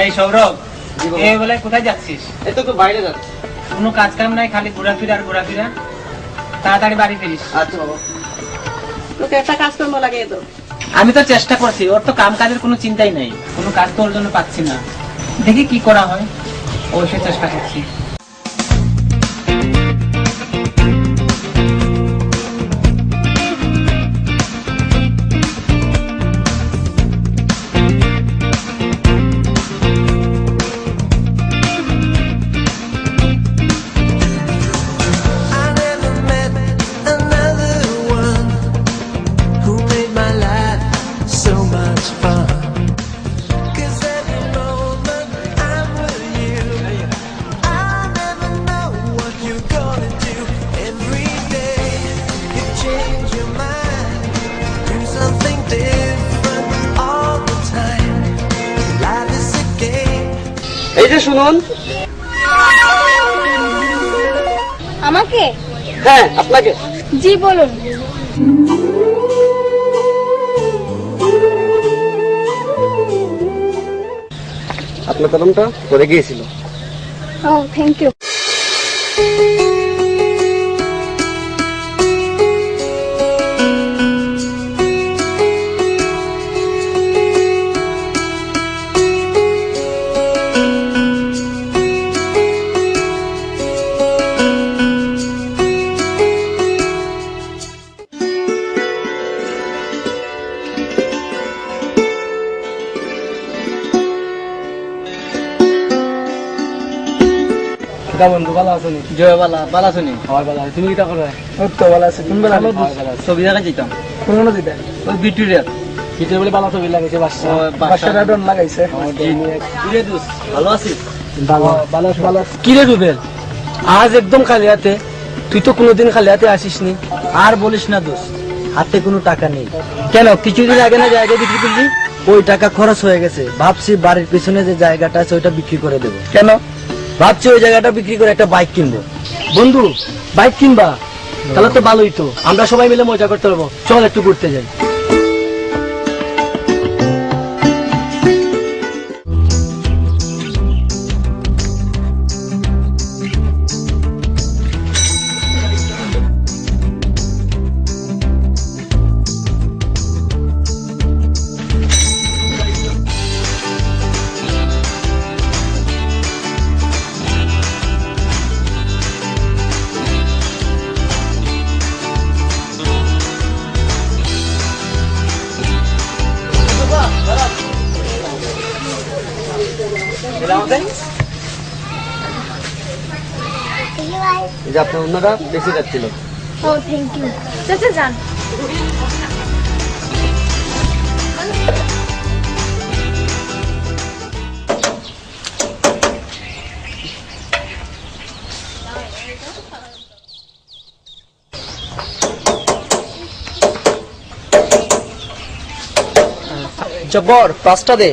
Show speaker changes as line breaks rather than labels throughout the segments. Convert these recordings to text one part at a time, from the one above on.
এই সৌরভ, এই বলে কোথায় যাচ্ছিস?
এই তো বাইরে যাচ্ছি।
কোনো কাজ কাম নাই, খালি ঘোরাফেরা আর ঘোরাফেরা। তাড়াতাড়ি বাড়ি ফিরিস।
আচ্ছা বাবা।
তোকে একটা কাজ করবো লাগে তো।
আমি তো চেষ্টা করছি, ওর তো কাম কাজের কোনো চিন্তাই নাই, কোনো কাজ তো ওর জন্য পাচ্ছি না। দেখি কি করা হয়, অবশ্যই চেষ্টা করছি।
এই যে শুনুন।
আমাকে?
হ্যাঁ আপনাকে।
জি বলুন।
আপনার কলমটা পড়ে গিয়েছিল।
ও থ্যাংক ইউ।
বন্ধু ভালো আছো?
জয় বালা, বালা শুনি।
তুমি কি করো? তো ভালো আছে। তুমি ভালো?
ছবি দেখা যেতাম
কোন দিতে?
ওই বিটুরিয়া
ভিতরে বলে ভালো ছবি লাগাইছে, বাসাটা ডন লাগাইছে।
ভালো আছিস?
ভালো ভালো ভালো। কি রে রুবেল, আজ একদম খালি হাতে? তুই তো কোনোদিন খালি হাতে আসিস নি।
আর বলিস না দোস্ত, হাতে কোনো টাকা নেই।
কেন? কিছুদিন আগে না জায়গা বিক্রি করলি?
ওই টাকা খরচ হয়ে গেছে, ভাবছি বাড়ির পিছনে যে জায়গাটা আছে ওইটা বিক্রি করে দেবো।
কেন?
ভাবছি ওই জায়গাটা বিক্রি করে একটা বাইক কিনবো।
বন্ধু বাইক কিনবা? তাহলে তো ভালোই তো, আমরা সবাই মিলে মজা করতে পারবো। চল একটু ঘুরতে যাই।
এই যে আপনার অন্যরা বেশি যাচ্ছিল।
ও থ্যাংক ইউ। চাচা যান।
জব্বর 5টা দে।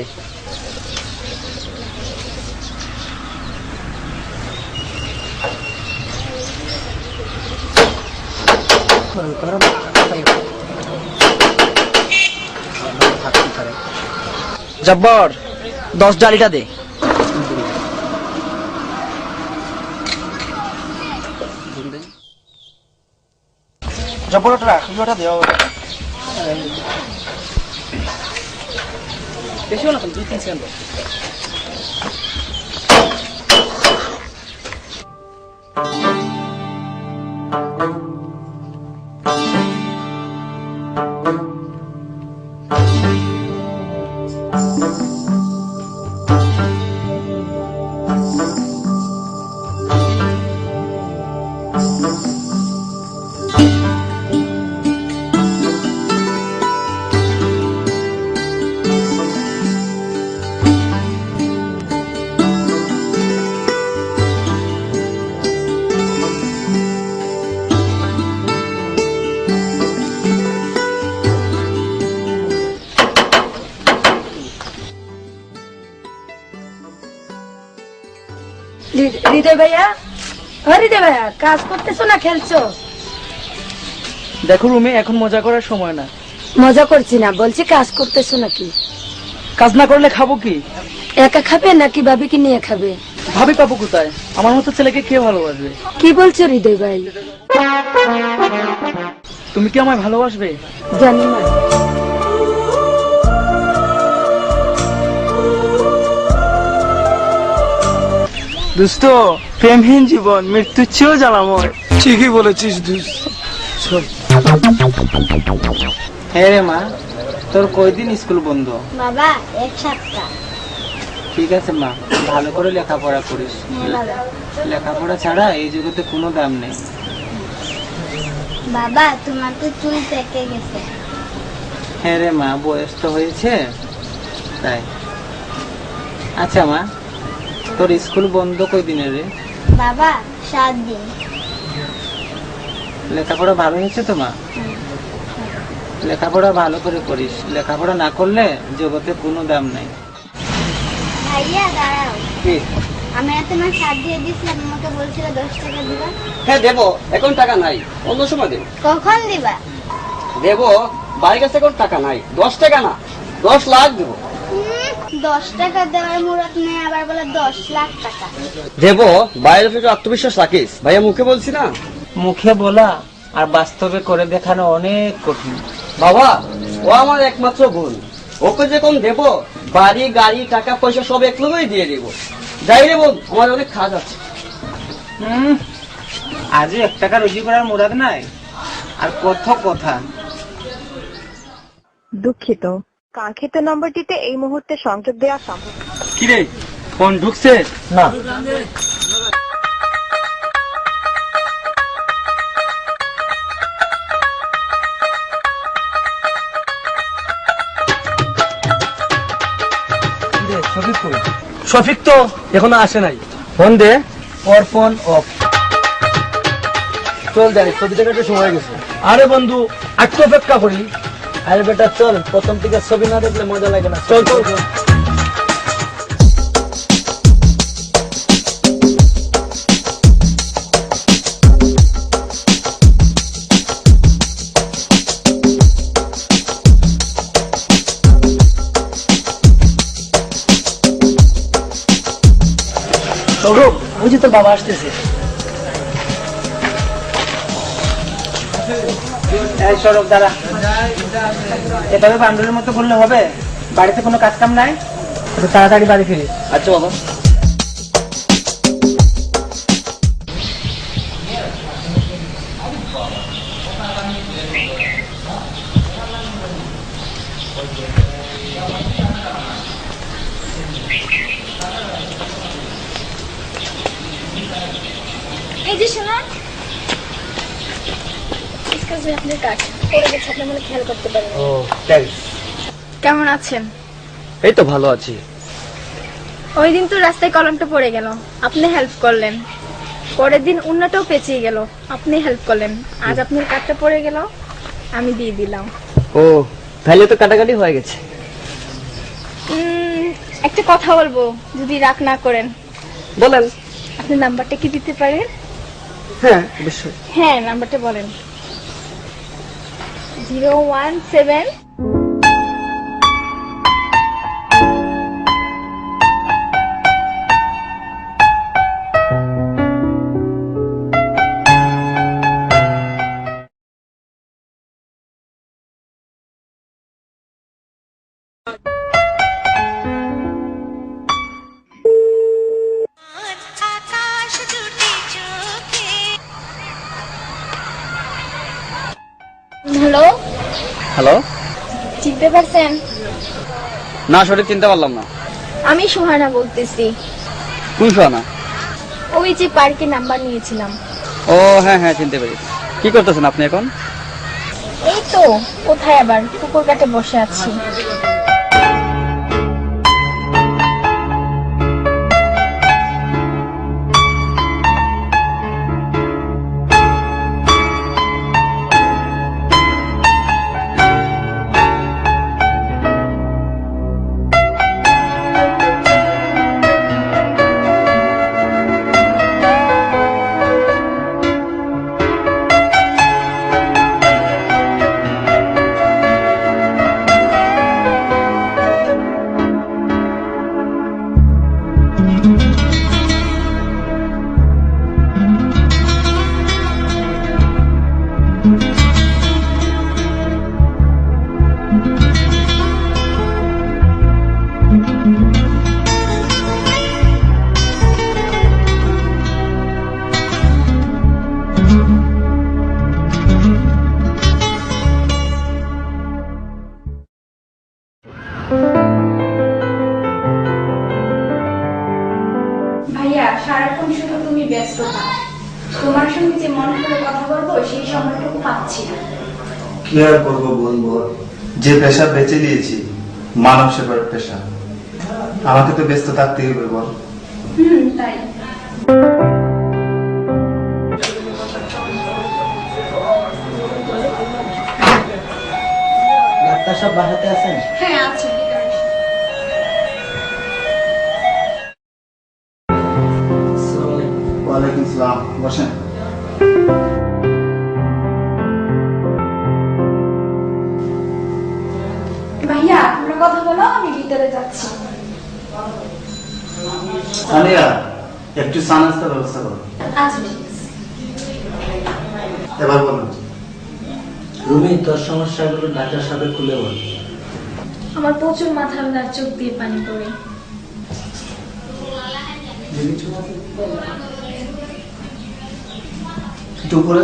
জব্বর 10 ডালিটা দে। জব্বর ওটা রাখ, ওটা দেও। বেশি হলো না, 2-3 সেকেন্ড।
হৃদয় ভাইয়া, হৃদয় ভাইয়া, কাজ করতেছো না খেলছো?
দেখো রুমে, এখন মজা করার সময় না।
মজা করছি না, বলছি কাজ করতেছো নাকি?
কাজ না করলে খাবো কি?
একা খাবে নাকি ভাবিকে নিয়ে খাবে?
ভাবি পাবো কোথায়? আমার মতো ছেলেকে কে ভালোবাসবে?
কি বলছো হৃদয় ভাই?
তুমি কি আমায় ভালোবাসবে?
জানি না।
দোস্ত, প্রেমহীন জীবন মৃত্যুর চেয়েও জ্বালাময়। ঠিকই বলেছিস দোস্ত।
হ্যাঁ রে মা, তোর কয়দিন স্কুল বন্ধ?
বাবা 1 সপ্তাহ।
ঠিক আছে মা, ভালো করে লেখাপড়া করিস। লেখাপড়া ছাড়া এই জগতে কোনো দাম নেই।
বাবা তোমার তো চুল পেকে গেছে।
হ্যাঁ রে মা, বয়স তো হয়েছে তাই। আচ্ছা মা, তোর স্কুল বন্ধ কয়দিনের রে?
বাবা 7 দিন।
লেখাপড়া ভালো হয়েছে তো মা? লেখাপড়া ভালো করে করিস। লেখাপড়া না করলে জগতে কোনো দাম নাই।
ভাইয়া দাঁড়াও,
কি?
আমি তোমার সাথ দিয়ে দিয়েছিলাম, আমাকে বলছিল 10 টাকা দিবা।
হ্যাঁ দেবো, এখন টাকা নাই, অন্য সময় দেবো।
কখন দিবা?
দেবো, বাড়ির কাছে এখন টাকা নাই। 10 টাকা না, 10 লাখ দেবো।
10 টাকা দেওয়ার মুরত নেই, আবার বলে 10 লাখ টাকা।
দেবো, বাইরে থেকে আত্মবিশ্বাস রাখিস। ভাইয়া মুখে বলছি না।
মুখে বলা আর বাস্তবে করে দেখানো অনেক কঠিন।
বাবা, ও আমার একমাত্র বোন। ওকে যখন দেবো, বাড়ি গাড়ি টাকা পয়সা সব এক লোকই দিয়ে দেবো। যাই রে বোন, আমার অনেক কাজ আছে।
আজও 1 টাকা রুজি করার মুরাদ নাই, আর কত কথা।
দুঃখিত, কাঙ্ক্ষিত নম্বরটিতে এই মুহূর্তে সংযোগ দেওয়া সম্ভব নয়।
কিরে, ফোন ঢুকছে? না। শফিক তো এখনো আসে নাই। ফোন দে। ওর ফোন অফ। চল যাই, ছবি দেখাতে সময় গেছে। আরে বন্ধু, একটু অপেক্ষা করি। আরে বেটা চল, প্রথম থেকে ছবি না দেখলে মজা লাগে না। চল চল চল। ওই যে তোর বাবা আসতেছে।
এই সরব দাঁড়া। এভাবে বান্দরের মতো বললে হবে? বাড়িতে কোনো কাজ কাম নাই? একটু তাড়াতাড়ি বাড়ি ফিরি।
আচ্ছা বাবা।
এই যে শোনা, আপনার কাজ পড়ে গেছে, আপনি মনে খেয়াল করতে পারেন।
ও থ্যাঙ্কস।
কেমন আছেন?
এই তো ভালো আছি।
ওই দিন তো রাস্তায় কলমটা পড়ে গেল, আপনি হেল্প করলেন। পরের দিন উন্নাটাও পেঁচিয়ে গেল, আপনি হেল্প করলেন। আজ আপনার কাঠটা পড়ে গেল, আমি দিয়ে দিলাম।
ও, তাহলে তো কাটাকাটি হয়ে গেছে।
একটা কথা বলবো, যদি রাগ না করেন।
বলেন।
আপনি নাম্বারটা কি দিতে পারেন?
হ্যাঁ অবশ্যই।
হ্যাঁ, নাম্বারটা বলেন। 017। Hello,
hello.
চিনতে পারছেন?
না, সঠিক চিনতে পারলাম না।
আমি সুহানা বলতেছি।
কোন সোনা?
ওই যে পার্কে নাম্বার নিয়েছিলাম।
ও হ্যাঁ হ্যাঁ, চিনতে পেরেছি। কি করতেছেন আপনি এখন?
এই তো, কোথায় আবার, পুকুর কাটে বসে আছি। ভাইয়া সারাক্ষণ শুধু তুমি ব্যস্ত থাকো, তোমার সঙ্গে যে মন করে কথা বলবো সেই সময়টুকু পাচ্ছি না।
কি আর করবো বলবো, যে পেশা বেছে নিয়েছি মানব সেবার পেশা, আমাকে তো ব্যস্ত থাকতেই হবে বল।
তাই
ডাক্তার সাহেব বাসাতে আছেন?
হ্যাঁ আছে।
ওয়ালাইকুম আসসালাম, বসেন।
ভাইয়া তোমরা কথা বলো, আমি ভিতরে যাচ্ছি।
সানিয়া, একটু চা নাস্তার ব্যবস্থা করো।
আচ্ছা ঠিক আছে।
এবার বলুন।
রুমি, তোর সমস্যাগুলো ডাক্তার সাহেব খুলে বল।
আমার প্রচুর মাথা ব্যথা, চোখ দিয়ে পানি পড়ে।
একটু উপরে।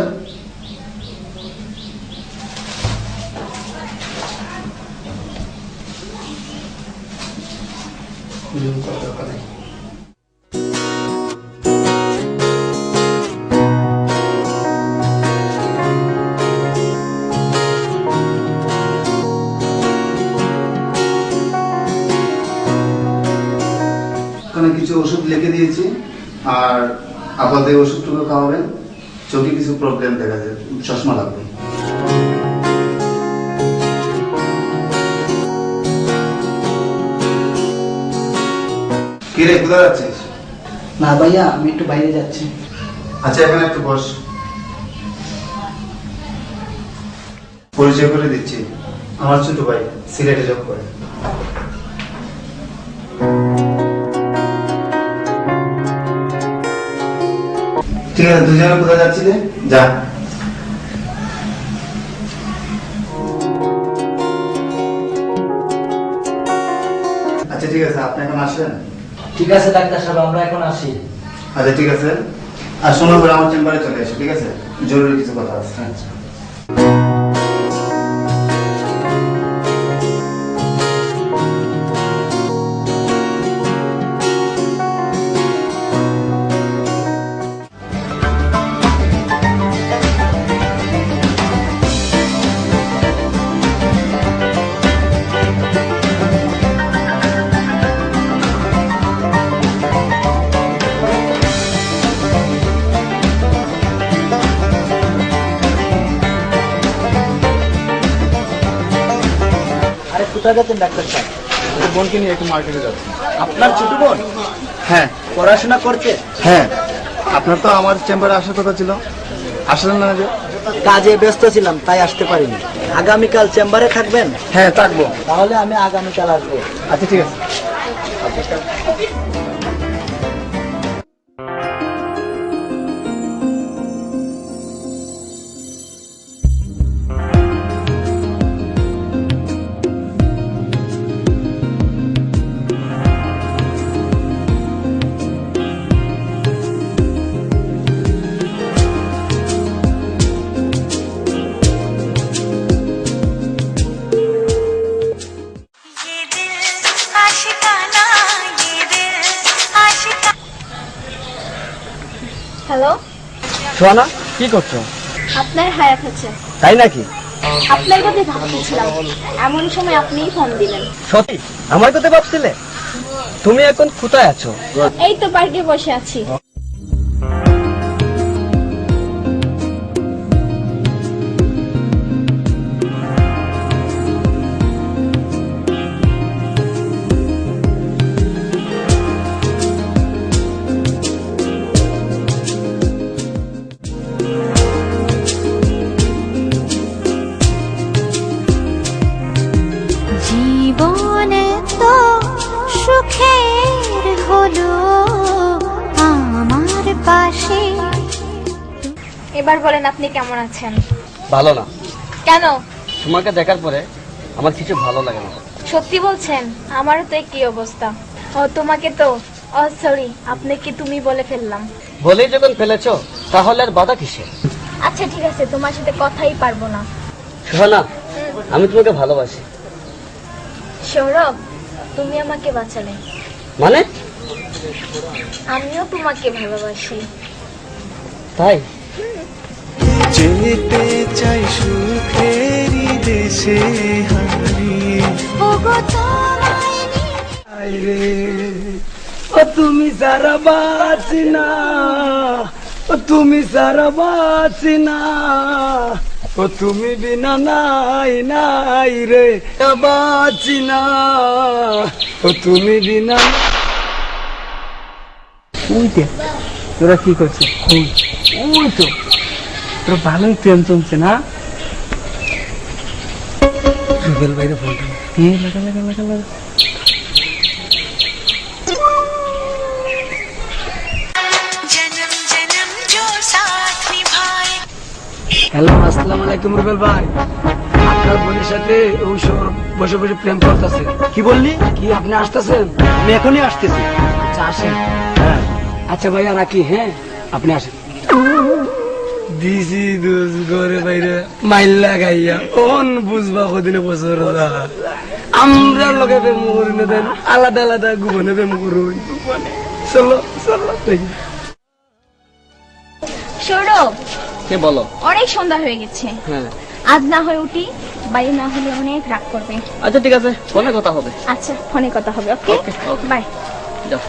ওখানে কিছু ওষুধ লিখে দিয়েছি, আর আপাতত এই ওষুধটুকু খাওয়াবেন। চোখে কিছু প্রবলেম দেখা যায়, চশমা লাগবে। কি রে, কোথায় যাচ্ছিস?
না ভাইয়া, আমি একটু বাইরে যাচ্ছি।
আচ্ছা, এখানে একটু বস। পরিচয় করে দিচ্ছি, আমার ছোট ভাই সিলেটে জব করে। ঠিক আছে, দুজনে কোথায় যাচ্ছিলে? যা। আচ্ছা ঠিক আছে, আপনি এখন আসেন।
ঠিক আছে ডাক্তার সাহেব, আমরা এখন আসি।
আচ্ছা ঠিক আছে, আর সময় করে আমার চেম্বারে চলে এসো, ঠিক আছে? জরুরি কিছু কথা আছে। আচ্ছা।
কোথায় যাচ্ছেন ডাক্তার সাহেব?
বোনকে নিয়ে একটু মার্কেটে যাচ্ছি।
আপনার ছোট বোন
হ্যাঁ
পড়াশোনা করছে?
হ্যাঁ, আপনার তো আমার চেম্বারে আসার কথা ছিল, আসলেন না যে?
কাজে ব্যস্ত ছিলাম, তাই আসতে পারিনি। আগামীকাল চেম্বারে থাকবেন?
হ্যাঁ থাকবো।
তাহলে আমি আগামীকাল আসবো।
আচ্ছা ঠিক আছে।
হ্যালো,
সোহানা, কি করছো?
আপনার হায়াত আছে।
তাই নাকি?
আপনার কথা ভাবতেছিলাম, এমন সময় আপনিই ফোন দিলেন।
সত্যি আমার কথা ভাবছিলে? তুমি এখন কোথায় আছো?
এই তো পার্কে বসে আছি।
জীবনে তো সুখের হলো
এবার বলেন আপনি কেমন আছেন?
ভালো না।
কেন?
তোমাকে দেখার পরে আমার কিছু ভালো লাগে না।
সত্যি বলছেন? আমারও তো একই অবস্থা। ও তোমাকে তো সরি, আপনাকে তুমি বলে ফেললাম।
বলেই যখন ফেলেছো তাহলে আর বাধা কিসে?
আচ্ছা ঠিক আছে, তোমার সাথে কথাই পারবো না।
সোহানা, আমি তোমাকে ভালোবাসি।
সৌরভ, তুমি আমাকে বাঁচালে।
মানে?
আমিও তোমাকে ভালোবাসি।
তাই?
যেতে চাই সুখেরই দেশে হারিয়ে।
ও তুমি সারা বাঁচি না, ও তুমি সারা বাঁচি না, ও তুমি বিনা নাই নাই রে বাঁচি না, ও তুমি বিনা।
ওইতে তোরা কি করছিস? ওই তো তোর ভালোই প্রেম চলছে না? রুবেল ভাইরে ফোন লাগা লাগা লাগা লাগা।
হ্যালো, আসসালামু আলাইকুম রুবেল ভাই। আপনার বোনের সাথে ওই বসে বসে প্রেম করতেছে।
কি বললি?
কি আপনি আসতেছেন?
আমি এখনই আসতেছি।
আচ্ছা আসেন।
হ্যাঁ
আচ্ছা ভাইয়া রাখি, হ্যাঁ আপনি আসেন। দিছি দোষ ঘরে বাইরে মাইল লাগাইয়া কোন বুঝবা কদিনে বছর আমরা লগে প্রেম করি না, দেন আলাদা আলাদা গোপনে প্রেম করুন। চলো চলো।
সৌরভ,
কে বলো?
অনেক সন্ধ্যা হয়ে গেছে।
হ্যাঁ।
আজ না হয় উঠি, বাইরে না হলে অনেক রাগ করবে।
আচ্ছা ঠিক আছে, ফোনে কথা হবে।
আচ্ছা ফোনে কথা হবে। ওকে
ওকে, ওকে।
বাই।
যাও।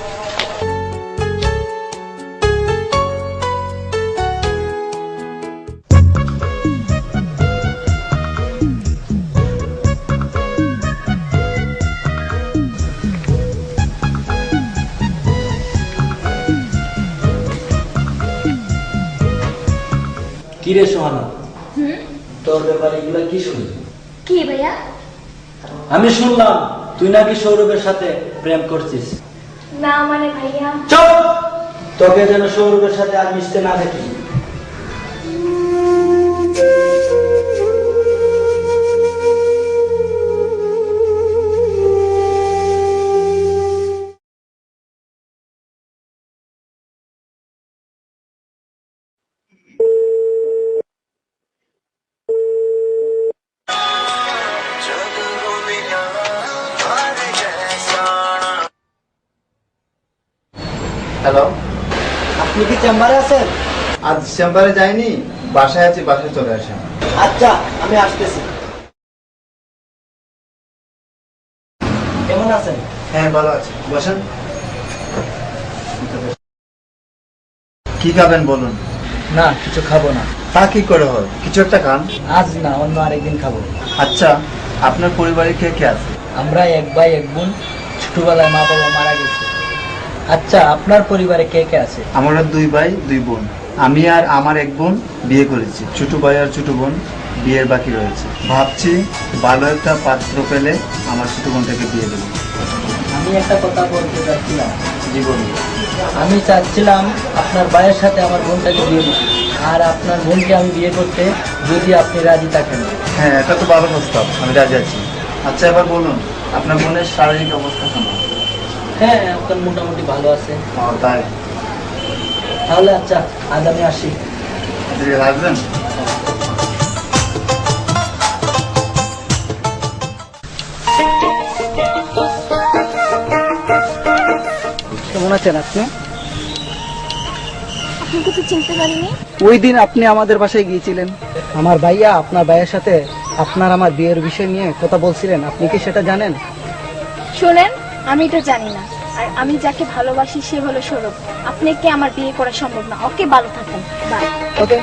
কি রে সোহানা, তোর ব্যাপারে এগুলা কি শুনলি?
কি ভাইয়া?
আমি শুনলাম তুই নাকি সৌরভের সাথে প্রেম করছিস।
না মানে ভাইয়া,
চুপ! তোকে যেন সৌরভের সাথে আর মিশতে না দেখি।
হ্যালো,
আপনি কি চেম্বারে আছেন?
আজ চেম্বারে যাইনি, বাসায় আছি, বাসায় চলে আসেন।
আচ্ছা আমি আসতেছি। কেমন আছেন?
হ্যাঁ ভালো আছি, বসেন। কি খাবেন বলুন?
না কিছু খাবো না।
তা কি করে হয়, কিছু একটা খান।
আজ না, অন্য আরেকদিন খাবো।
আচ্ছা, আপনার পরিবারে কে কে আছে?
আমরা এক ভাই এক বোন, ছোটবেলায় মা বাবা মারা গেছে। আচ্ছা আপনার পরিবারে কে কে আছে?
আমরা 2 ভাই 2 বোন। আমি আর আমার এক বোন বিয়ে করেছি। ছোট ভাই আর ছোট বোন বিয়ের বাকি রয়েছে। ভাবছি ভালো একটা পাত্র পেলে আমার ছোট বোনটাকে বিয়ে দেবো।
আমি একটা কথা বলতে চাচ্ছিলাম।
জীবন
আমি চাচ্ছিলাম আপনার ভাইয়ের সাথে আমার বোনটাকে বিয়ে দিতে, আর আপনার বোনকে আমি বিয়ে করতে, যদি আপনি রাজি থাকেন।
হ্যাঁ, এটা তো ভালো প্রস্তাব, আমি রাজি আছি। আচ্ছা এবার বলুন, আপনার বোনের শারীরিক অবস্থা কেমন?
হ্যাঁ এখন মোটামুটি ভালো আছে।
তাই
তাহলে আচ্ছা আজ আমি আসি।
আসবেন?
কেমন আছেন আপনি?
আপনাকে তো চিনতে পারিনি।
ওই দিন আপনি আমাদের বাসায় গিয়েছিলেন, আমার ভাইয়া আপনার ভাইয়ের সাথে আপনার আমার বিয়ের বিষয় নিয়ে কথা বলছিলেন। আপনি কি সেটা জানেন?
শোনেন, আমি তো জানি না, আর আমি যাকে ভালোবাসি সে হলো সৌরভ। আপনাকে আমার বিয়ে করা সম্ভব না। ওকে, ভালো থাকেন, bye.
Okay.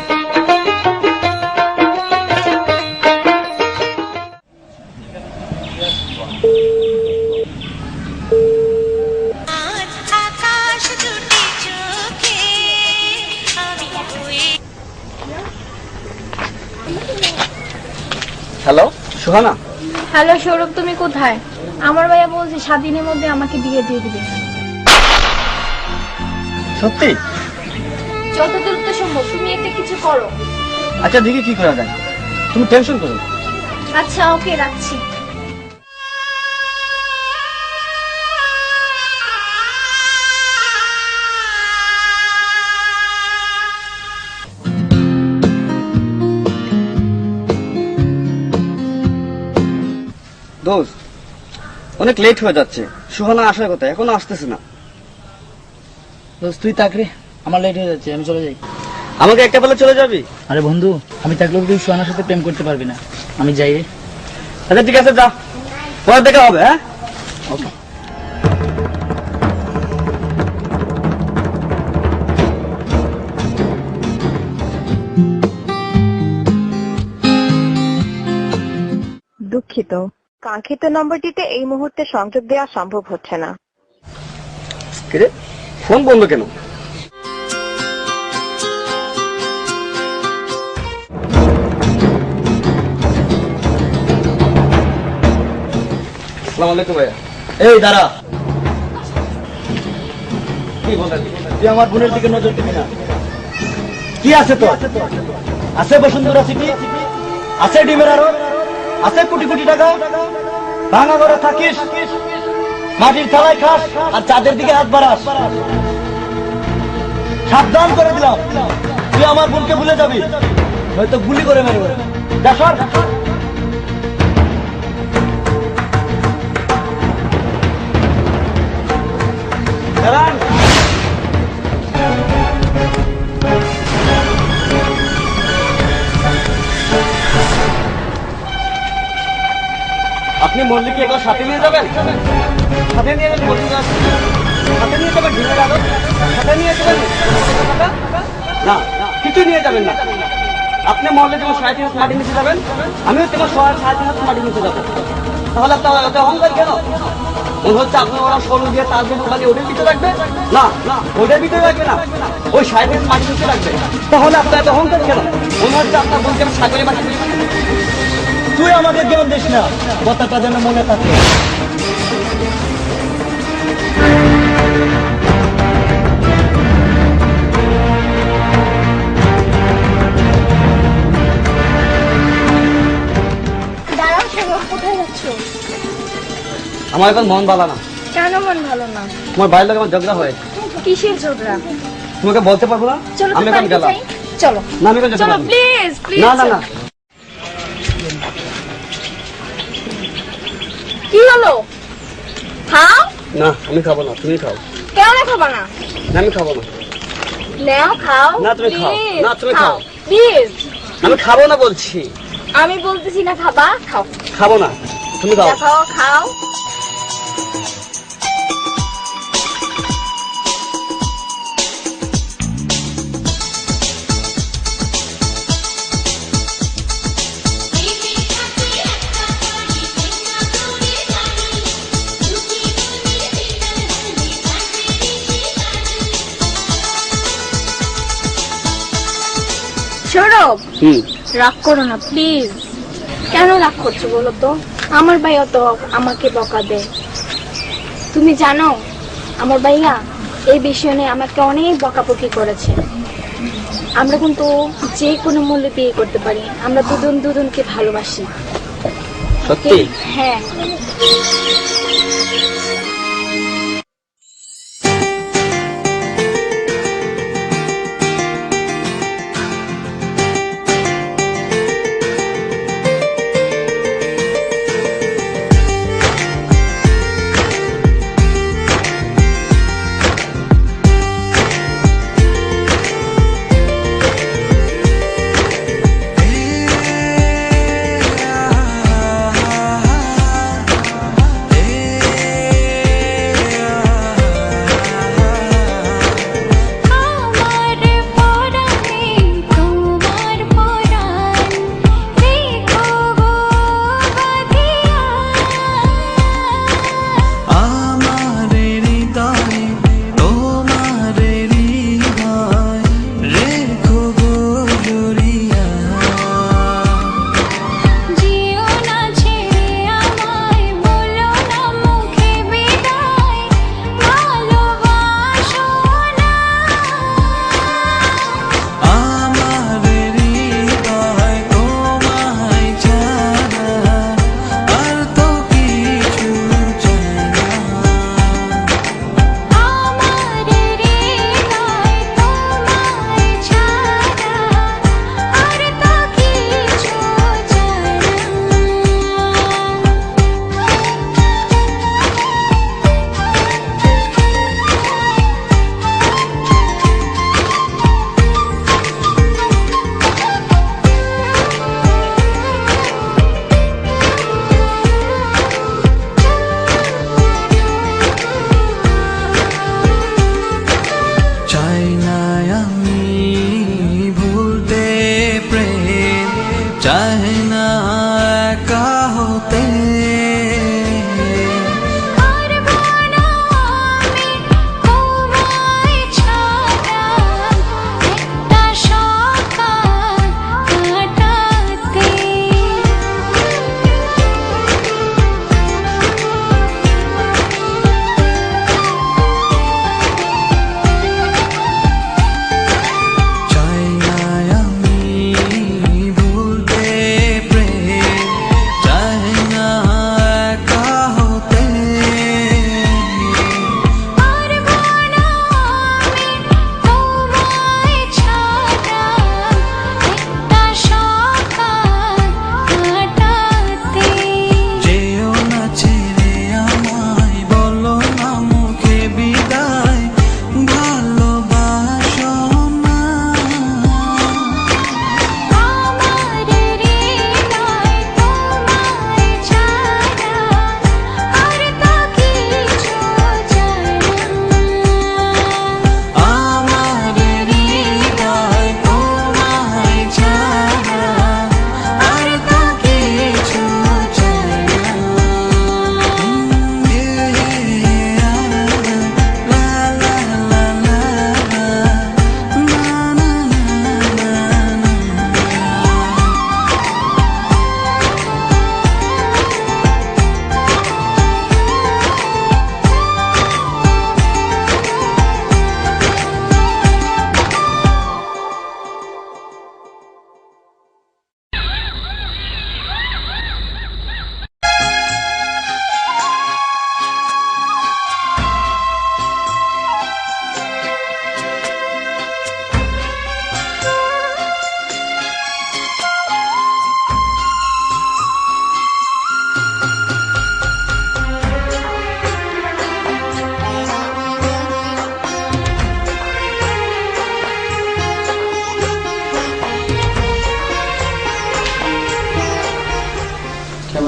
Hello Sohana.
Hello Sourav, তুমি কোথায়? আমার ভাইয়া বলছে 7 দিনের মধ্যে আমাকে বিয়ে দিয়ে দিবে।
সত্যি?
যত দ্রুত সম্ভব তুমি একটা কিছু করো।
আচ্ছা দেখি কি করা যায়, তুমি টেনশন করো।
আচ্ছা ওকে, রাখছি।
দোস্ত অনেক লেট হয়ে যাচ্ছে, সুহানা আসার কথা, এখনো আসতেছে না।
দোস্ত তুই থাকরে, আমার লেট হয়ে যাচ্ছে, আমি চলে যাই।
আমাকে একটা বেলা চলে যাবি?
আরে বন্ধু, আমি থাকলেও তুই সোহানার সাথে প্রেম করতে পারবি না, আমি যাই রে।
আচ্ছা ঠিক আছে, যা, পরে দেখা হবে। হ্যাঁ
ওকে।
দুঃখিত, কাঙ্ক্ষিত নম্বরটিতে এই মুহূর্তে সংযোগ দেওয়া সম্ভব হচ্ছে না।
কিরে ফোন বন্ধ কেন? আসসালামু আলাইকুম ভাইয়া।
এই দাঁড়া,
কি বলেন?
তুই আমার বোনের দিকে নজর দিবি না। কি আছে তো? আছে বসুন্ধরা সিটি, আছে ডিমের আরো, আছে কোটি কোটি টাকা। ভাঙা ঘরে থাকিস, মাটির থালায় খাস, আর চাঁদের দিকে হাত বাড়াস। সাবধান করে দিলাম, তুই আমার বোনকে ভুলে যাবি, হয়তো গুলি করে মারবে। যা সর। দাঁড়ান।
আপনি মল্লিককে একবার সাথে নিয়ে যাবেন? সাথে নিয়ে যাবেন বসুন্ধরা, সাথে নিয়ে যাবেন ডিমের আলো, সাথে নিয়ে যাবেন না, কিছু নিয়ে যাবেন না। আপনি মহল্লে তোমার 3.5 হাত মাটি নিতে যাবেন, আমিও তোমার 3.5 হাত মাটি নিতে যাবো। তাহলে আপনার এত অহংকার কেন? মনে হচ্ছে আপনার ওরা সরু দিয়ে তার জন্য খালি ওদের ভিতরে রাখবে না, ওদের ভিতরে রাখবে না, ওই 60 হাত মাটি নিতে রাখবে। তাহলে আপনার এত অহংকার কেন? মনে হচ্ছে আপনার বোনকে আমি সাগরে মাটি দিচ্ছি।
তুই আমাকে জ্ঞান দিস না, কথাটা যেন মনে থাকে।
দাঁড়াও, শোনো, কোথায় যাচ্ছ?
আমার এখন মন ভালো না।
কেন মন ভালো না?
তোমার বাইরের লোক আমার ঝগড়া হয়েছে।
কিসের ঝগড়া?
তোমাকে বলতে পারবো না,
চলো
আমি এখন গেলাম।
চলো
না আমি এখন যেতে
চলো,
পারবো না।
Please please.
না না না,
কি হলো? খাও
না আমি খাবো না, তুমি খাও।
কেন খাবা না?
না আমি খাবো না।
নাও খাও।
না, তুমি খাও।
please,
না, তুমি খাও।
প্লিজ।
আমি খাবো না বলছি।
আমি বলতেছি না খাবা, খাও।
খাবো না, তুমি খাও।
যা খাও খাও। সৌরভ, রাগ করো না প্লিজ। কেন রাগ করছো বলো তো? আমার ভাইয়া তো আমাকে বকা দেয়। তুমি জানো আমার ভাইয়া এই বিষয় নিয়ে আমাকে অনেক বকাবকি করেছে। আমরা কিন্তু যে কোনো মূল্যে বিয়ে করতে পারি, আমরা দুজন দুজনকে ভালোবাসি।
সত্যি?
হ্যাঁ।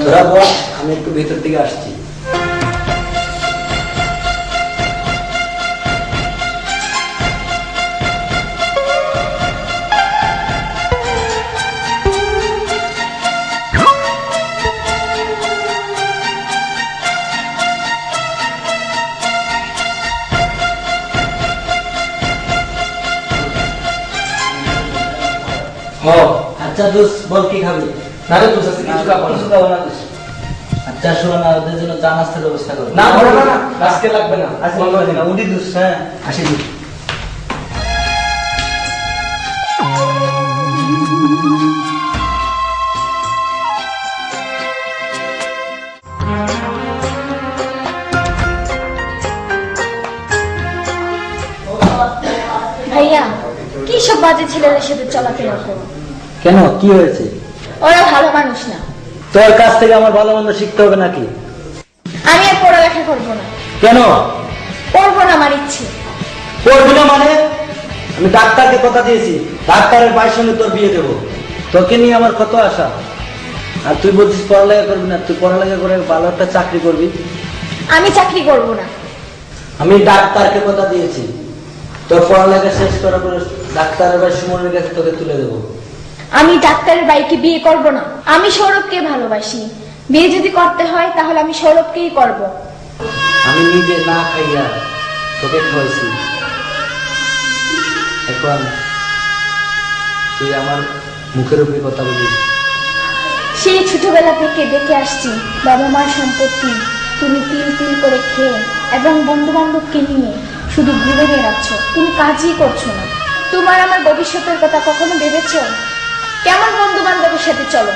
তোরা বল, আমি একটু ভেতর দিকে আসছি। আচ্ছা দোস্ত, বল কি খাবি?
না রে দোস্ত, আজকে কিছু খাবো না।
কিছু খাবো না দোস্ত। আচ্ছা শোনো না, ওদের জন্য চা নাস্তার ব্যবস্থা করো।
না না, আজকে লাগবে না,
আজকে
বন্ধ করে দিন।
উঠি দোস্ত, হ্যাঁ আসি দোস্ত।
ভাইয়া কি সব বাজে ছেলেদের সাথে চলাফেরা করো?
কেন, কি হয়েছে?
ওরা ভালো মানুষ না।
তোর কাছ থেকে আমার ভালো মন্দ শিখতে হবে নাকি?
আমি আর পড়ালেখা করবো না।
কেন
পড়বো না, আমার ইচ্ছে।
পড়বি না মানে? আমি ডাক্তারকে কথা দিয়েছি, ডাক্তারের ভাইয়ের সঙ্গে তোর বিয়ে দেবো। তোকে নিয়ে আমার কত আশা, আর তুই বলছিস পড়ালেখা করবি না। তুই পড়ালেখা করে ভালো একটা চাকরি করবি।
আমি চাকরি করবো না।
আমি ডাক্তারকে কথা দিয়েছি, তোর পড়ালেখা শেষ করার পরে ডাক্তারের ভাই সুমনের কাছে তোকে তুলে দেবো।
আমি ডাক্তারের ভাইকে বিয়ে করব না। আমি সৌরভকে ভালোবাসি। বিয়ে যদি করতে হয় তাহলে আমি সৌরভকেই করব।
আমি নিজে না খাইয়া তোকে খাওয়াইছি, এখন তুই আমার মুখের উপরে কথা বলিস।
সেই ছোটবেলা থেকে দেখে আসছি বাবা মার সম্পত্তি তুমি তিল তিল করে খেয়ে এবং বন্ধু বান্ধবকে নিয়ে শুধু ঘুরে বেড়াচ্ছ, তুমি কাজই করছো না। তোমার আমার ভবিষ্যতের কথা কখনো ভেবেছো? কেমন বন্ধু বান্ধবের সাথে চলো?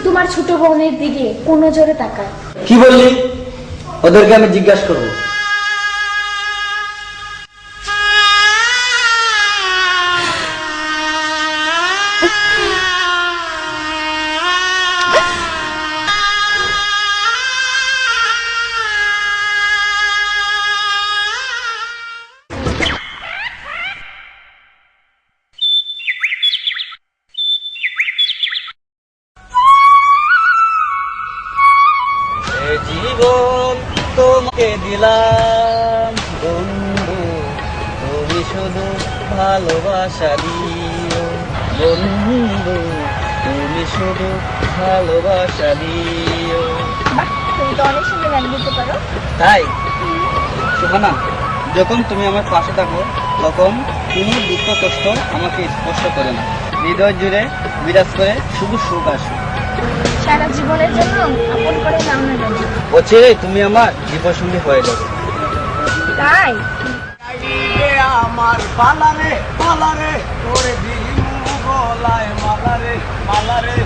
তোমার ছোট বোনের দিকে কোন নজরে তাকায়?
কি বললি? ওদেরকে আমি জিজ্ঞাসা করবো। জীবন তোমাকে দিলাম বন্ধু, তুমি শুধু ভালোবাসা দিও বন্ধু, তুমি শুধু ভালোবাসা দিও।
তুমি তো অনেক সুন্দর গান দিতে পারো।
তাই শোনা, যখন তুমি আমার পাশে থাকো তখন কোনো দুঃখ কষ্ট আমাকে স্পর্শ করে না। হৃদয় জুড়ে বিরাজ করে শুধু সুখ আসে।
সারা জীবনের জন্য আপন করে নাও না কেন?
অচিরে তুমি আমার জীবনসঙ্গী হয়ে যাবে।
তাই
আমার পালারে পালারে করে দিলি গলায় মালারে মালারে,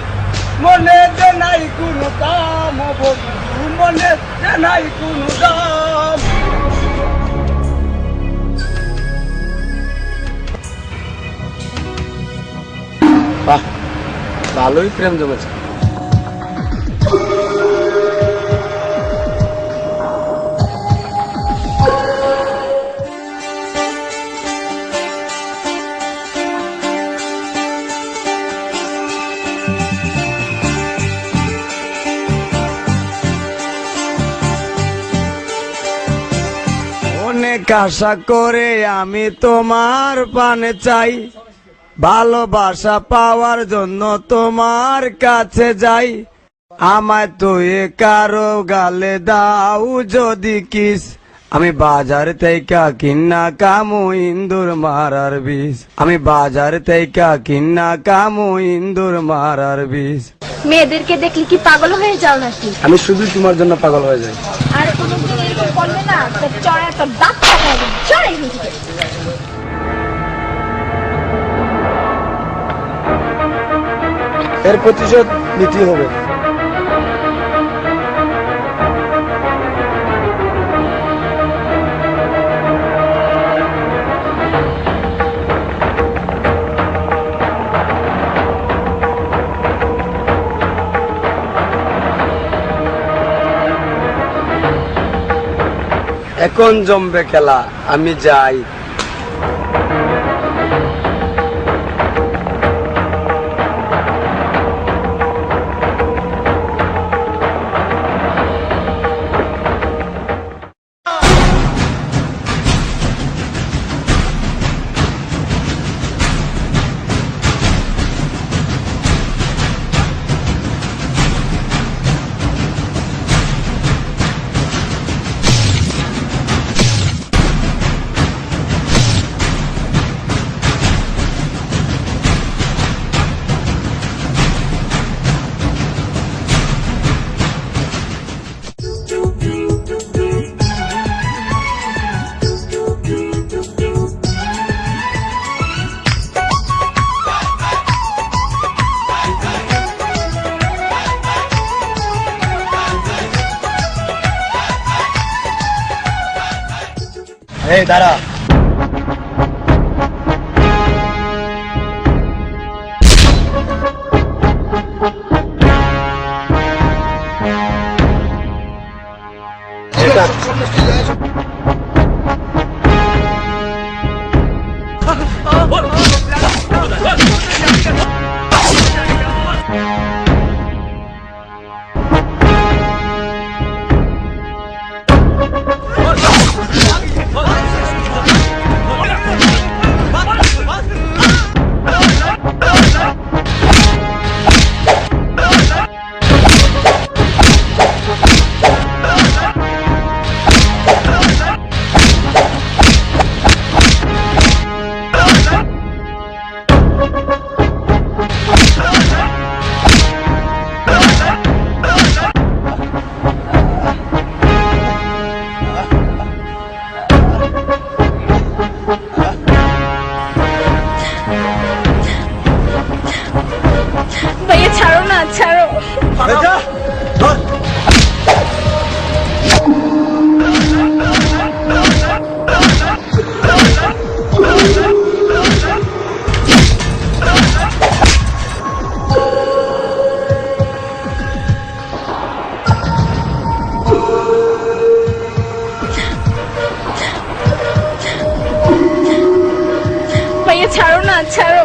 মনে যে নাই কোনো দাম বন্ধু, মনে যে নাই কোনো দাম। বাহ, ভালোই প্রেম জমেছে। অনেক আশা করে আমি তোমার পানে চাই, ভালোবাসা পাওয়ার জন্য তোমার কাছে যাই। আমায় তুই কারো গালে দাও যদি কিস, আমি বাজার থেকে কিন্না কামু ইন্দুর মারার বিষ, আমি বাজার থেকে কিন্না কামু ইন্দুর মারার বিষ।
মেয়েদেরকে দেখলে কি পাগল হয়ে যাও নাকি?
আমি শুধু তোমার জন্য পাগল হয়ে যাই।
আর কোনোদিন এরকম করলে না তোর চড়ায় তোর দাঁত ফাটাই দেব। চড়াই থেকে
এর প্রতিশোধ নিতে হবে। এখন জমবে খেলা, আমি যাই।
এই দাঁড়া।
ভাইয়া ছাড়ো না, ছাড়ো। ভাইয়া ছাড়ো না, ছাড়ো।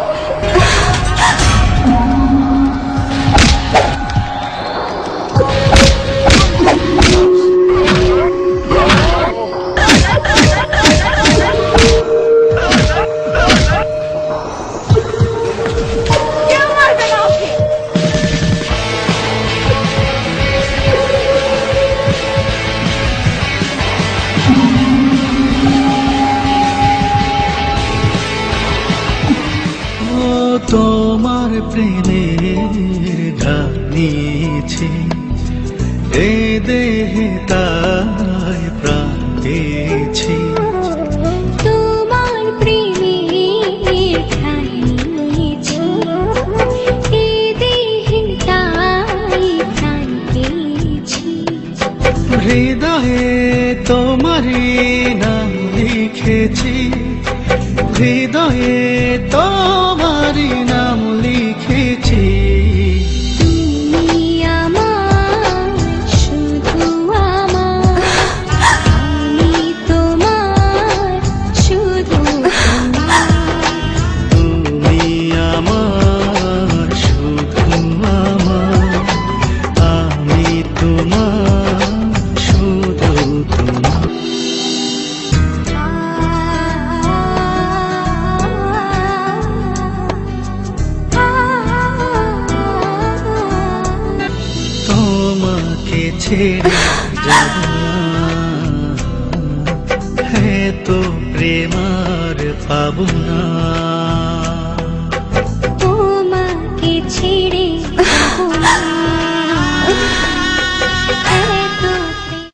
তোমার প্রেমের ঢাক নিয়েছে এ দেহে তাই প্রাণ পেয়েছি।
তোমার প্রেমের ঠাই নিয়েছি, এ দেহে তাই প্রাণ পেয়েছি।
হৃদয়ে তোমারই নাম লিখেছি, হৃদয়ে তোমারই নাম লিখেছি।
তুমি আমার, শুধু আমার, আমি তোমার, শুধু তোমার।
তুমি আমার, শুধু আমার, আমি তোমার, শুধু তোমার। তোমাকে ছেড়ে যাব তো প্রেম আর পাবো না।
তোমাকে ছেড়ে যাব না, এত প্রেম।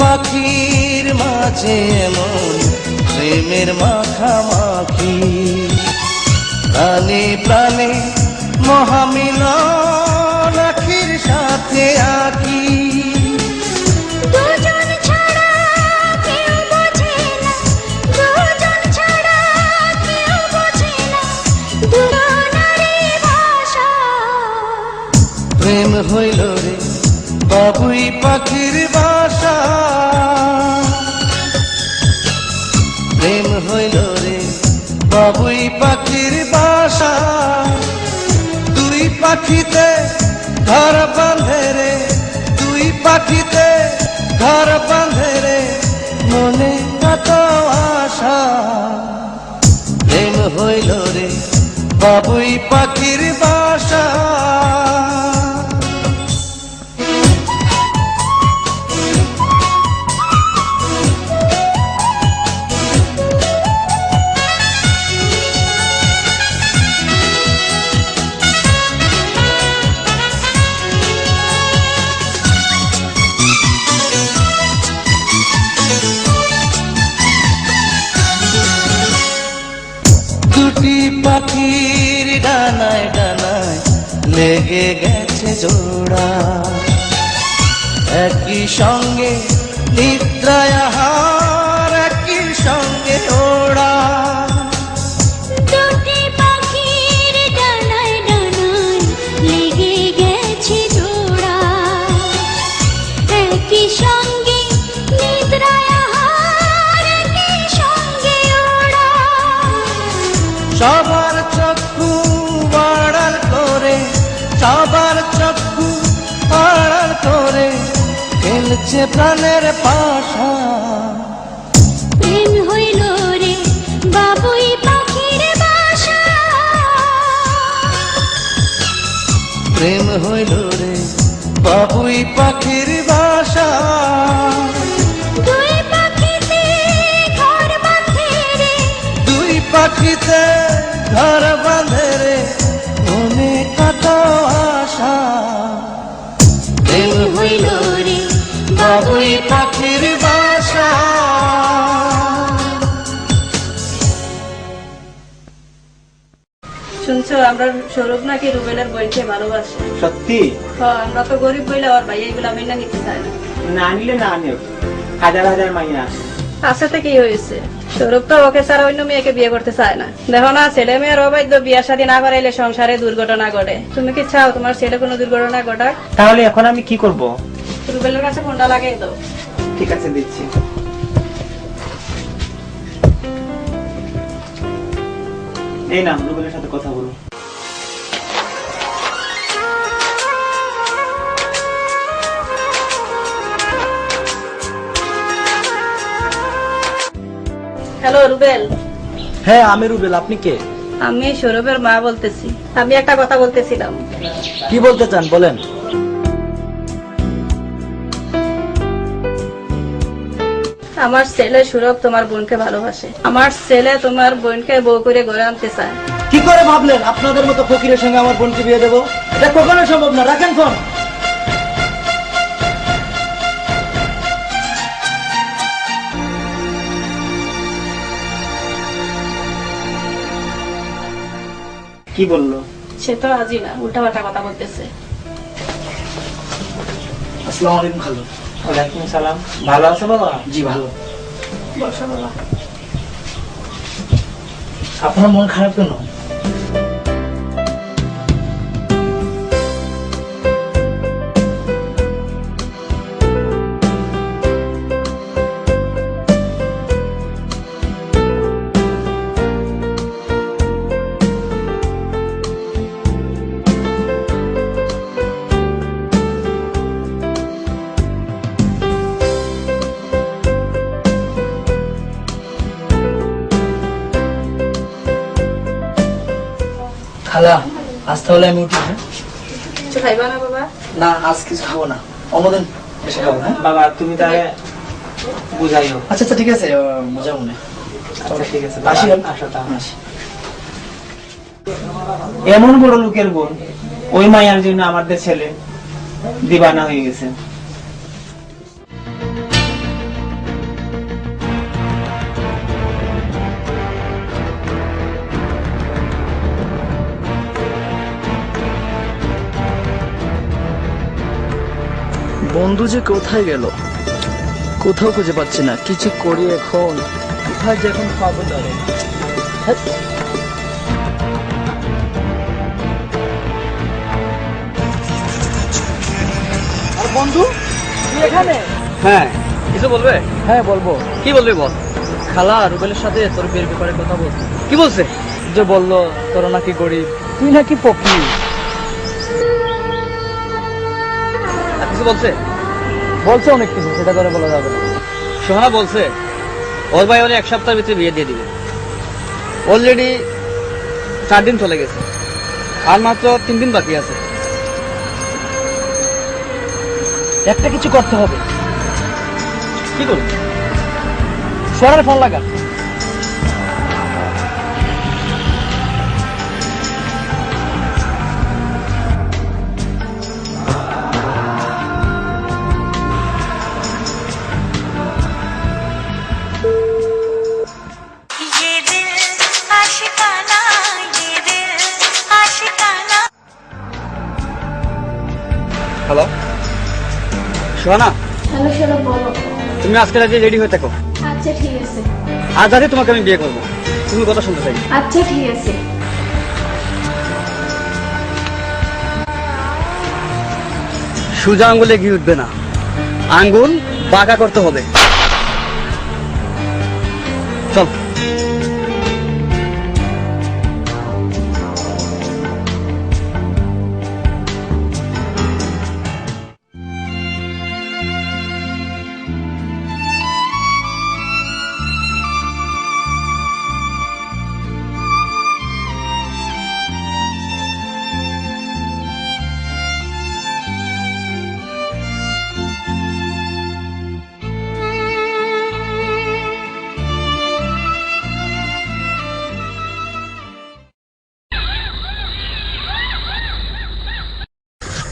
পাখির মাঝে এমন প্রেমের মাখামাখি, প্রাণে প্রাণে মহামিলন আখির সাথে আঁকি।
দুজন ছাড়া কেউ বোঝে না, দুজন ছাড়া কেউ বোঝে না দুজনারই ভাষা।
প্রেম হইল রে বাবুই পাখির বাসা, প্রেম হইল রে বাবুই পাখির বাসা। দুই পাখিতে ঘর বাঁধে রে, দুই পাখিতে ঘর বাঁধে রে মনে কত আশা। প্রেম হইল রে বাবুই পাখির বাসা। দুটি পাখির ডানায় ডানায় লেগে গেছে জোড়া, একই সঙ্গে নিদ্রায় আহার একই সঙ্গে ওড়া।
দুটি পাখির ডানায় ডানায় লেগে গেছে জোড়া, একই সঙ্গে নিদ্রায় আহার একই সঙ্গে ওড়া।
সবার চক্ষু আড়াল করে, সবার চক্ষু আড়াল করে খেলছে প্রাণের পাশা।
প্রেম হইল রে বাবুই পাখির বাসা,
প্রেম হইল রে বাবুই পাখির বাসা।
দুই পাখিতে ঘর বাঁধে রে,
দুই পাখিতে ঘর বাঁধে রে মনে কত আশা। প্রেম হইল রে বাবুই পাখির বাসা।
শুনছো আমরা সৌরভ নাকি রুবেলের বোনকে ভালোবাসে।
সত্যি?
হ্যাঁ, আমরা তো গরিব বইলে আর ভাই এইগুলা মেনে নিতে চাই না।
না নিলে না নিও, হাজার হাজার মাইয়া
আসাতে কি হয়েছে, সৌরভ তো ওকে ছাড়া অন্য মেয়েকে বিয়ে করতে চায় না। দেখো না, ছেলে মেয়ের অবাধ্য বিয়া শাদী না করাইলে সংসারে দুর্ঘটনা ঘটে। তুমি কি চাও তোমার ছেলে কোনো দুর্ঘটনা ঘটাক?
তাহলে এখন আমি কি করব?
রুবেলের কাছে ফোনটা লাগিয়ে দাও।
ঠিক আছে, দিচ্ছি। এই না, রুবেলের সাথে কথা বলো।
হ্যালো রুবেল।
হ্যাঁ আমি রুবেল, আপনি কে?
আমি সৌরভের মা বলতেছি। আমি একটা কথা বলতেছিলাম।
কি বলতে চান বলেন।
আমার ছেলে সৌরভ তোমার বোনকে ভালোবাসে। আমার ছেলে তোমার বোনকে বউ করে ঘরে আনতে চায়।
কি করে ভাবলেন আপনাদের মতো ফকিরের সঙ্গে আমার বোনকে বিয়ে দেবো? এটা কখনোই সম্ভব না। রাখেন ফোন।
কি বললো?
সে তো রাজি না, উল্টাপাল্টা কথা বলতেছে।
আসসালামু আলাইকুম খালু।
ওয়ালাইকুম সালাম। ভালো আছো বাবা?
জি ভালো।
বসো বাবা।
আপনার মন খারাপ কেন? খালা আজ তাহলে আমি উঠি। হ্যাঁ,
কিছু খাইবা না বাবা?
না আজ কিছু খাবো না, অন্যদিন এসে খাবো। হ্যাঁ
বাবা, তুমি তাহলে বুঝাইও।
আচ্ছা আচ্ছা ঠিক আছে, বুঝাবো না।
আচ্ছা ঠিক আছে,
আসি।
আসো তাহলে।
আসি।
এমন বড় লোকের বোন, ওই মায়ার জন্য আমাদের ছেলে দিবানা হয়ে গেছে।
বন্ধু যে কোথায় গেল, কোথাও খুঁজে পাচ্ছি না। কিছু করি এখন, কোথায় যে এখন পাবো তারে। আর বন্ধু তুই এখানে?
হ্যাঁ, কিছু বলবে?
হ্যাঁ বলবো।
কি বলবি বল।
খালা রুবেলের সাথে তোর বিয়ের ব্যাপারে কথা বল।
কি বলছে?
যে বললো তোরা নাকি গরিব, তুই নাকি পকি।
আর কিছু বলছে?
বলছে অনেক কিছু, সেটা করে বলা যাবে না।
সোহানা বলছে ওর ভাই ওর 1 সপ্তাহের ভিতরে বিয়ে দিয়ে দিবে। অলরেডি 4 দিন চলে গেছে, আর মাত্র 3 দিন বাকি আছে।
একটা কিছু করতে হবে।
কি করবি?
সোহানের ফোন লাগা।
হ্যালো সোহানা,
হ্যালো শোনো, বলো।
তুমি আজকে রাতে রেডি হয়ে থাকো।
আচ্ছা ঠিক আছে।
আজ রাতে তোমাকে আমি বিয়ে করবো, তুমি কথা শুনতে চাই।
আচ্ছা ঠিক আছে।
সোজা আঙ্গুলে ঘি উঠবে না, আঙ্গুল বাঁকা করতে হবে। চল।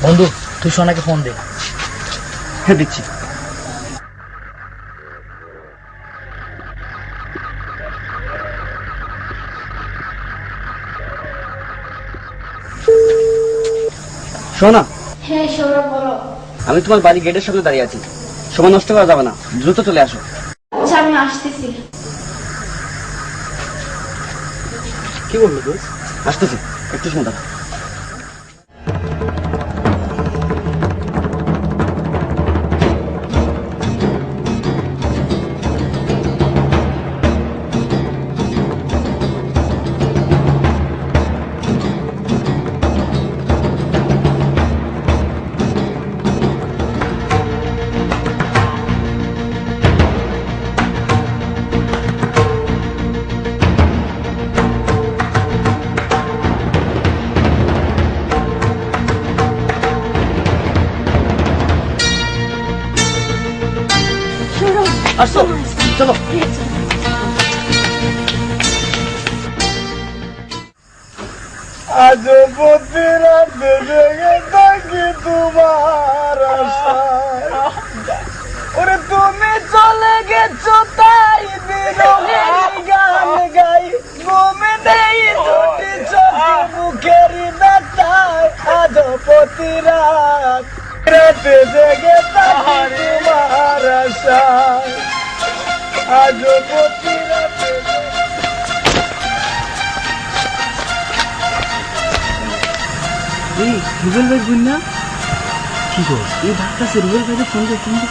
বন্ধু তুই সোনাকে ফোন দে।
হ্যাঁ দিচ্ছি। সোনা,
হ্যাঁ শোনো, বলো।
আমি তোমার বাড়ি গেটের সামনে দাঁড়িয়ে আছি, সময় নষ্ট করা যাবে না, দ্রুত চলে আসো।
আচ্ছা আমি আসতেছি।
কি বললো তুই? আসতেছি, একটু সময় দাঁড়া। আসো, চলো।
আজ প্রতি রাতে জেগে থাকি তোমার আশায়। ওরে তুমি চলে গেছো তাই বিরহের গান গাই, ঘুমে নেই দুটি চোখে মুখের ব্যথায়। আজ প্রতি রাতে জেগে থাকি তোমার আশায়। আজ প্রতি রাতে
রুবেল ভাই বোন না? কি কর এই ডাক্তার রুবেল ভাইকে ফোন দে, ফোন দে।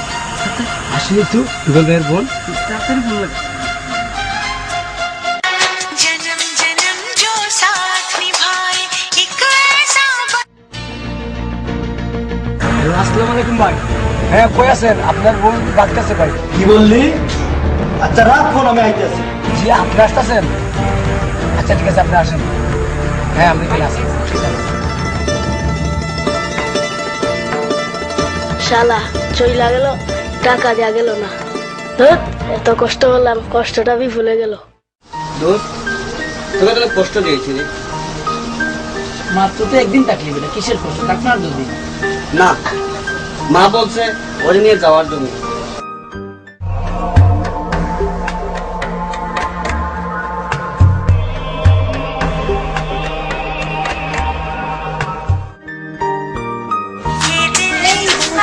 আসলে তো রুবেল ভাইয়ের বোন, তাড়াতাড়ি ফোন লাগে। আসসালামু আলাইকুম ভাই। হ্যাঁ কই আছেন? আপনার বোন ডাকতেছে ভাই।
কি বললি? আচ্ছা রাখ ফোন, আমি আইতেছি।
জি আপনি আসতেছেন? আচ্ছা ঠিক আছে, আপনি আসেন। হ্যাঁ আমি এখানে আছি।
শালা চইলা গেল, টাকা দেয়া গেল না। ধুত, এত কষ্ট করলাম, কষ্টটা ভুলে গেল।
দোস্ত, তোকে তো কষ্ট দিয়েছি রে।
মাত্র তো একদিন থাকলি বেটা, কিসের কষ্ট? আপনার যদি
না, মা বলছে ওরে নিয়ে যাওয়ার জন্য।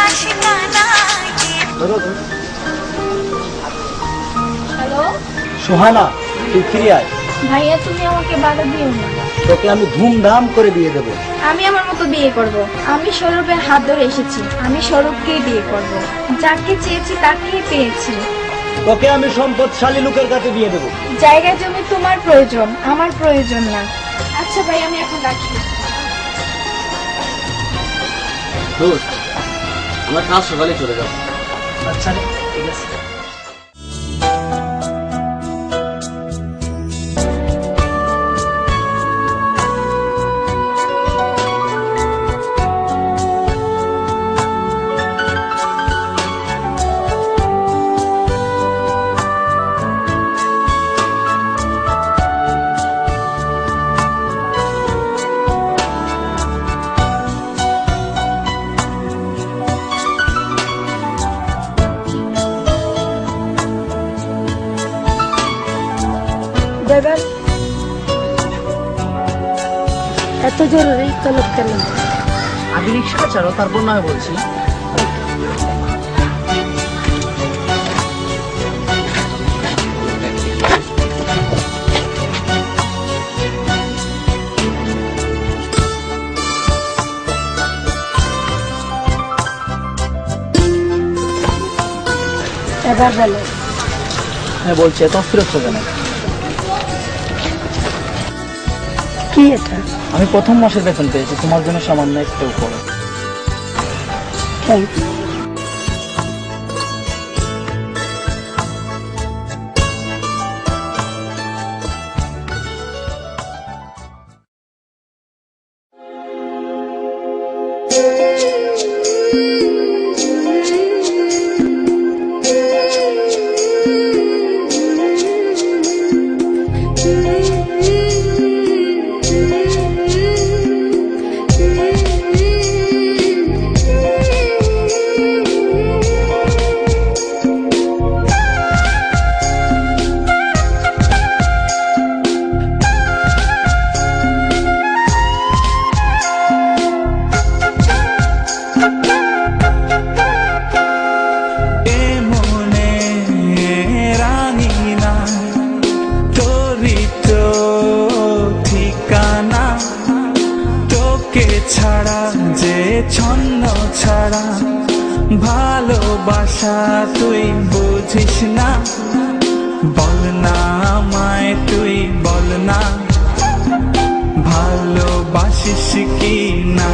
আশিকানা
হ্যালো
সোহানা, তুই ফিরে আয়।
ভাইয়া, তুমি আমাকে বাধা দিও না।
তোকে আমি ধুমধাম করে বিয়ে দেবো।
আমি আমার মতো বিয়ে করব। আমি সৌরভের হাত ধরে এসেছি, আমি সৌরভকেই বিয়ে করব। যাকে চেয়েছি তাকেই পেয়েছি।
তোকে আমি সম্পদশালী লোকের কাছে বিয়ে দেবো।
জায়গা জমি তোমার প্রয়োজন, আমার প্রয়োজন না। আচ্ছা ভাই, আমি এখন রাখি।
আমরা কাল সকালে চলে যাবো।
আচ্ছা রে, ঠিক আছে।
দেবেন এত জরুরি তলব কেন?
আগে রিক্সাটা ছাড়ো, তারপর নয় বলছি।
এবার বলো।
হ্যাঁ বলছি, এত অস্থির হচ্ছে কেন?
কি এটা?
আমি প্রথম মাসের বেতন পেয়েছি, তোমার জন্য সামান্য একটা উপর।
Thank you.
ভালোবাসা তুই বুঝিস না, বল না আমায় তুই বল না, ভালোবাসিস কি না,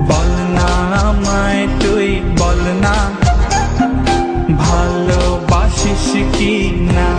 বল না আমায় তুই বল না, ভালোবাসিস কি না।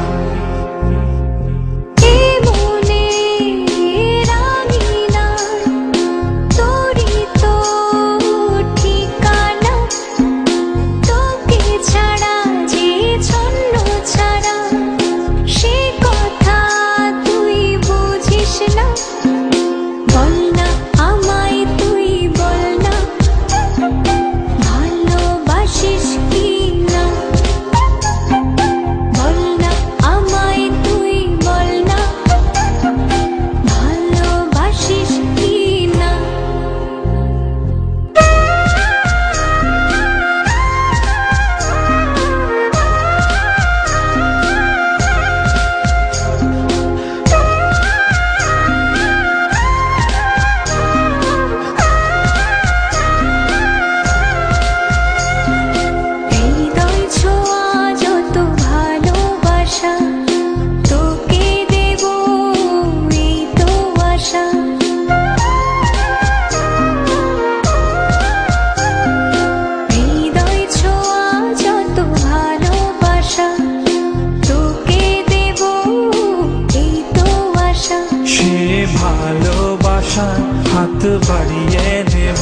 হাত বাড়িয়ে দেব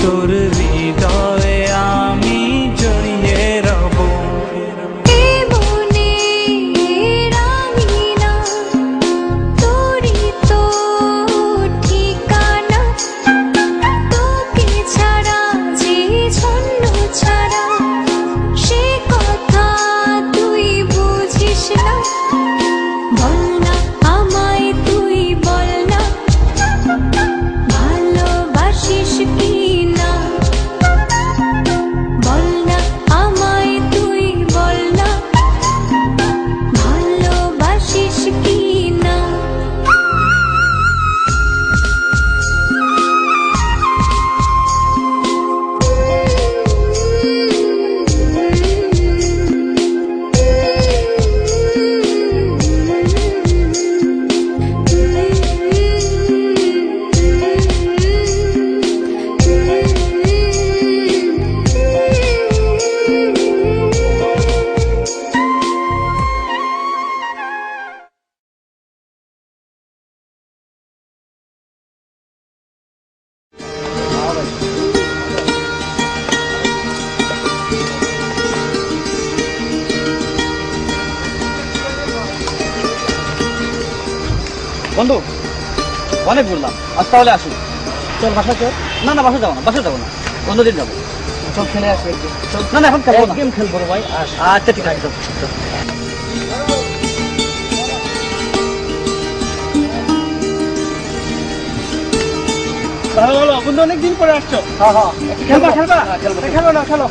তোর হৃদয়ে আমি জড়িয়ে রব।
ভালোবাসিস কি না?
বন্ধু অনেক বললাম, আজ তাহলে আসুন। চল বাসা চল। না না বাসা যাবো না, বাসা যাবো না, অন্যদিন যাবো।
চল খেলে আসবে একদিন।
না না এখন খেলবো না।
গেম খেলবো রে ভাই।
আচ্ছা ঠিক আছে, চল, চল। ভালো ভালো বন্ধু, অনেকদিন পরে আসছো।
হ্যাঁ হ্যাঁ
খেলবা খেলবা? খেলো না, খেলো।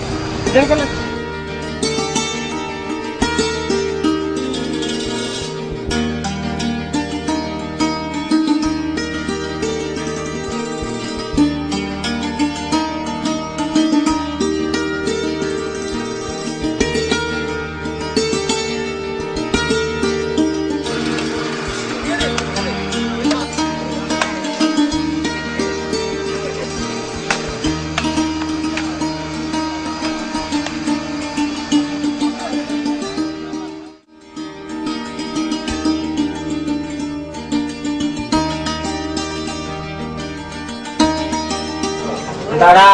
দাঁড়া,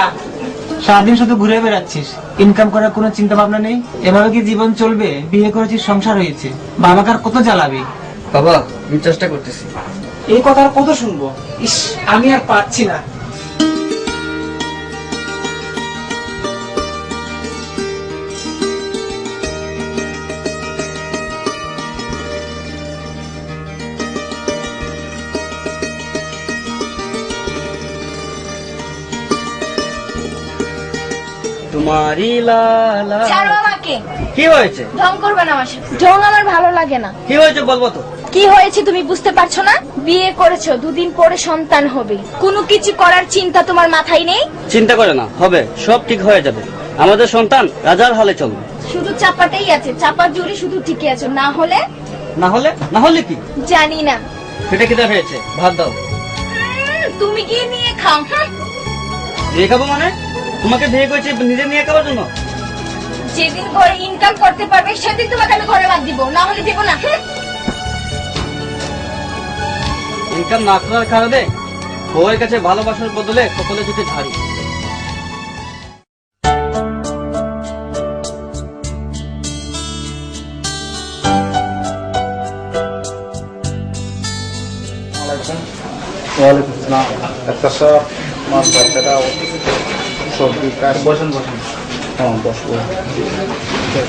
সারাদিন শুধু ঘুরে বেড়াচ্ছিস, ইনকাম করার কোনো চিন্তা ভাবনা নেই? এভাবে কি জীবন চলবে? বিয়ে করেছিস, সংসার হয়েছে, বাবাকে আর কত জ্বালাবি?
বাবা আমি চেষ্টা করতেছি।
এই কথা আর কত শুনবো? ইস, আমি আর পারছি না।
তোমারই লালা।
ছাড়ো আমাকে।
কি হয়েছে?
ঢং করবে না আমার সাথে। ঢং আমার ভালো লাগে না।
কি হয়েছে বলবো তো?
কি হয়েছে তুমি বুঝতে পারছো না? বিয়ে করেছো, দুদিন পরে সন্তান হবে, কোনো কিছু করার চিন্তা তোমার মাথায় নেই?
চিন্তা করে না, হবে, সব ঠিক হয়ে যাবে। আমাদের সন্তান রাজার হালে চলবে।
শুধু চাপাটাই আছে, চাপার জোরে শুধু টিকে আছো, না হলে?
না হলে? না হলে কি?
জানি না।
সেটা কিটা হয়েছে? ভাত দাও।
তুমি গিয়ে নিয়ে খাও।
বিয়ে খাবো মানে? তোমাকে বিয়ে করেছি নিজে নিয়ে খাওয়ার জন্য?
যেদিন ঘরে ইনকাম করতে পারবে সেদিন তোমাকে আমি ঘরে বাদ দিব, না হলে দিব না।
ইনকাম না করার কারণে বউয়ের কাছে ভালোবাসার বদলে কপালে যদি ঝাড়ি।
ওয়ালাইকুম আসসালাম। একটা সব মাছ বাচ্চাটা সবজি কাশি। বসেন বসেন। হ্যাঁ বসবো।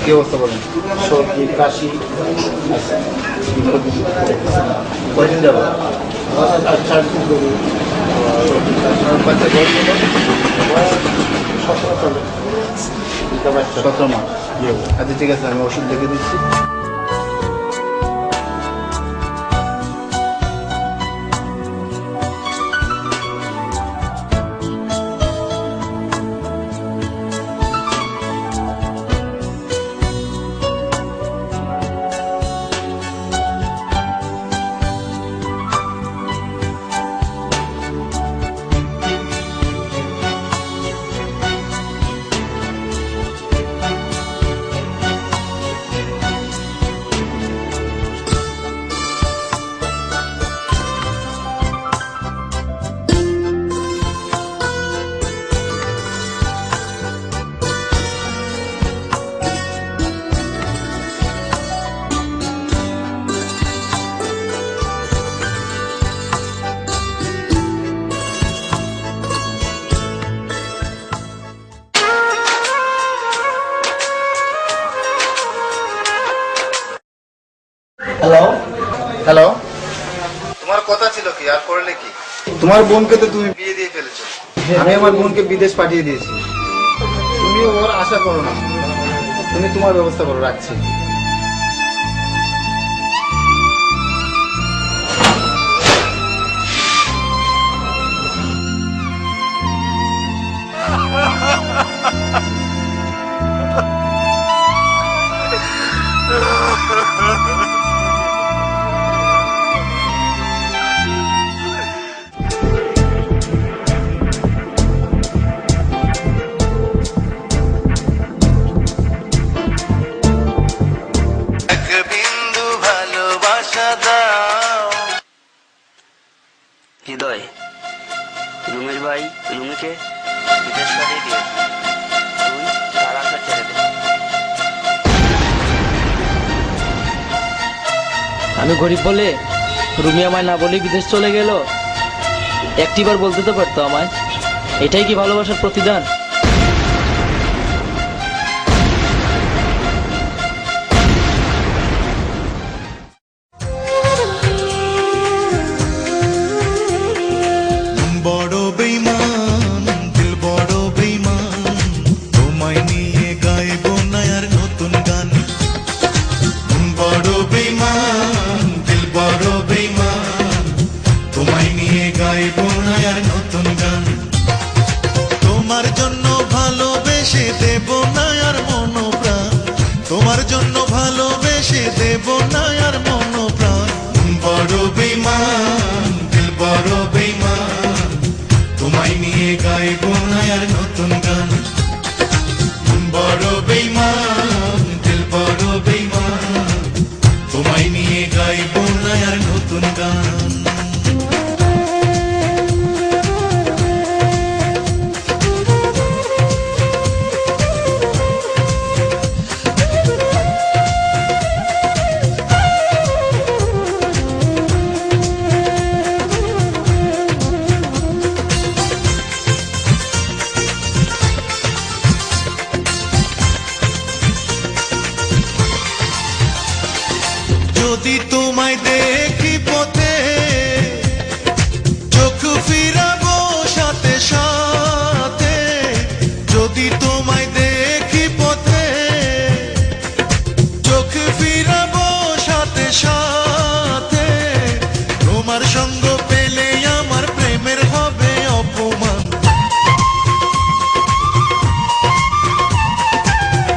কি অবস্থা বলেন? সবজি কাশি। কদিন যাবো? আচ্ছা বাচ্চা বয়স 17 মাস। আচ্ছা ঠিক আছে, আমি ওষুধ লিখে দিচ্ছি। হ্যালো হ্যালো, তোমার কথা ছিল কি আর করলে কি? তোমার বোনকে তো তুমি বিয়ে দিয়ে ফেলেছো। আমি আমার বোনকে বিদেশ পাঠিয়ে দিয়েছি। তুমি ওর আশা করো না, তুমি তোমার ব্যবস্থা করো। রাখছি।
হৃদয়, রুমের ভাই রুমিকে বিদেশ পাঠিয়ে দিয়েছে। তুই তার আশা ছেড়ে দে।
আমি গরিব বলে
রুমি আমায় না বলে বিদেশ চলে গেল, একটিবার বলতে তো পারতো আমায়। এটাই কি ভালোবাসার প্রতিদান?
বড় বেঈমান, দিল বড় বেঈমান, তোমায় নিয়ে গাইবো না আর নতুন গান। বড় বেঈমান, দিল বড় বেঈমান, তোমায় নিয়ে গাইবো না আর নতুন গান। তোমার জন্য ভালোবেসে দেব না আর মনোপ্রাণ, তোমার জন্য ভালোবেসে দেব না আর মনোপ্রাণ। বড় বেঈমান, দিল বড় বেঈমান, তোমায় নিয়ে গাইবো না আর নতুন গান। বড় বেঈমান, দিল বড় বেঈমান, তোমায় নিয়ে গাইবো না আর নতুন গান। যদি তোমায় দেখি পথে, চোখ ফিরাবো সাথে সাথে। যদি তোমায় দেখি পথে, চোখ ফিরাবো সাথে সাথে। তোমার সঙ্গ পেলে আমার প্রেমের হবে অপমান,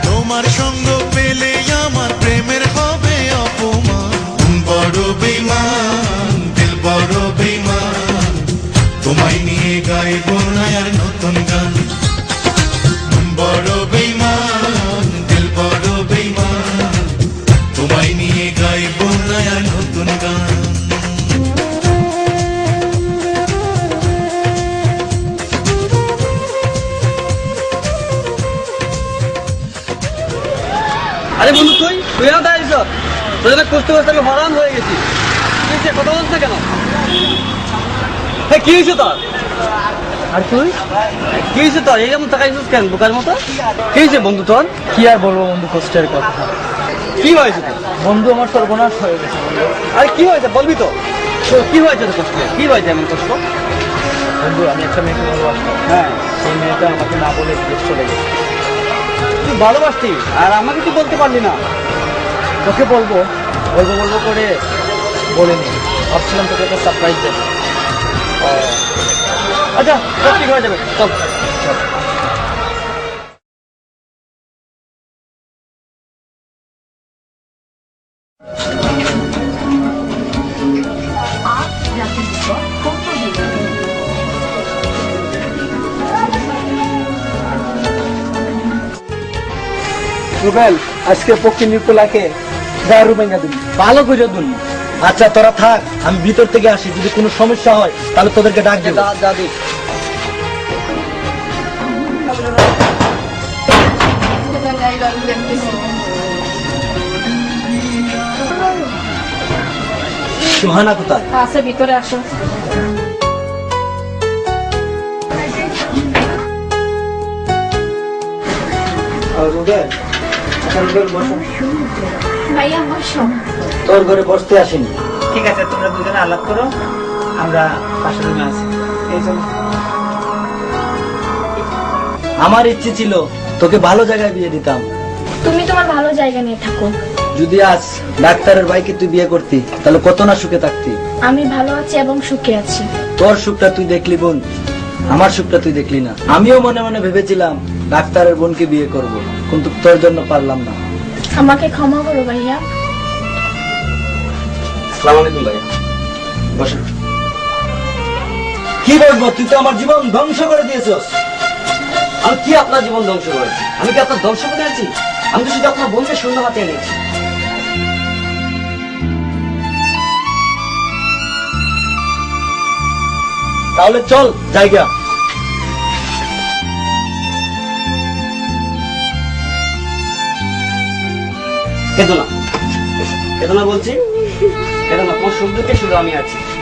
তোমার সঙ্গ পেলে আমার প্রেমের হবে অপমান। বড় বেঈমান, দিল বড় বেঈমান, তোমায় নিয়ে গাইবো না আর নতুন গান। বড় বেঈমান, দিল বড় বেঈমান, তোমায় নিয়ে গাইবো না আর নতুন গান।
আরে বন্ধু তুই না দাঁড়িয়েছ, তোর জন্য কষ্ট করতে আমি হরান হয়ে গেছি। কি হয়েছে, কথা বলছ না কেন? কি হয়েছে তোর? আর তুই কি হয়েছে তোর? এইরকম তাকাইছিস কেন বোকার মতো? কি হয়েছে বন্ধু তোর?
কি আর বলবো বন্ধু, কষ্টের কথা।
কি হয়েছে তোর?
বন্ধু আমার সর্বনাশ হয়ে গেছে বন্ধু।
আরে কি হয়েছে বলবি তো? কি হয়েছে তোর কষ্ট? কি হয়েছে এমন কষ্ট?
বন্ধু আমি একটা মেয়েকে ভালোবাসতাম,
হ্যাঁ,
সেই মেয়েটা আমাকে না বলে বিদেশ চলে গেছে।
তুই ভালোবাসতি আর আমাকে তুই বলতে পারলি না?
তোকে বলবো বলবো বলবো করে বলিনি, ভাবছিলাম তোকে একটা সারপ্রাইজ দেবো।
আচ্ছা সব ঠিক হয়ে যাবে, চল।
রুবেল, আজকে পক্ষিণীর পোলাকে দারু ভেঙে দিবি, ভালো করে দুন।
আচ্ছা তোরা থাক, আমি ভিতর থেকে আসি, যদি কোনো সমস্যা হয় তাহলে তোদেরকে ডাক দেবো।
দাদি
সুহানা কোথায়?
আছে, ভিতরে আসো।
রুবেল, আচ্ছা রুবেল বসো।
ভাইয়া বসো।
তোর ঘরে বসতে আসিনি।
ঠিক আছে, তোমরা দুজনে আলাপ করো, আমরা পাশের রুমে আছি। এই চলো।
আমার ইচ্ছে ছিল তোকে ভালো জায়গায় বিয়ে দিতাম।
তুমি তোমার ভালো জায়গা নিয়ে থাকো।
যদি আজ ডাক্তারের ভাইকে তুই বিয়ে করতি তাহলে কত না সুখে থাকতি।
আমি ভালো আছি এবং সুখে আছি।
তোর সুখটা তুই দেখলি বোন, আমার সুখটা তুই দেখলি না। আমিও মনে মনে ভেবেছিলাম ডাক্তারের বোনকে বিয়ে করব, কিন্তু তোর জন্য পারলাম না।
আমাকে ক্ষমা করো ভাইয়া।
আসসালামু আলাইকুম ভাইয়া।
বসো। কি বলবো, তুই তো আমার জীবন ধ্বংস করে দিয়েছস।
আমি কি আপনার জীবন ধ্বংস করেছি? আমি কি আপনার ধ্বংস করে আছি? আমি তো শুধু আপনার বোনকে শূন্য হাতে এনেছি।
তাহলে চল জায়গা।
কেদো না বলছি। কেননা তোমার সুখ দুঃখে শুধু আমি আছি।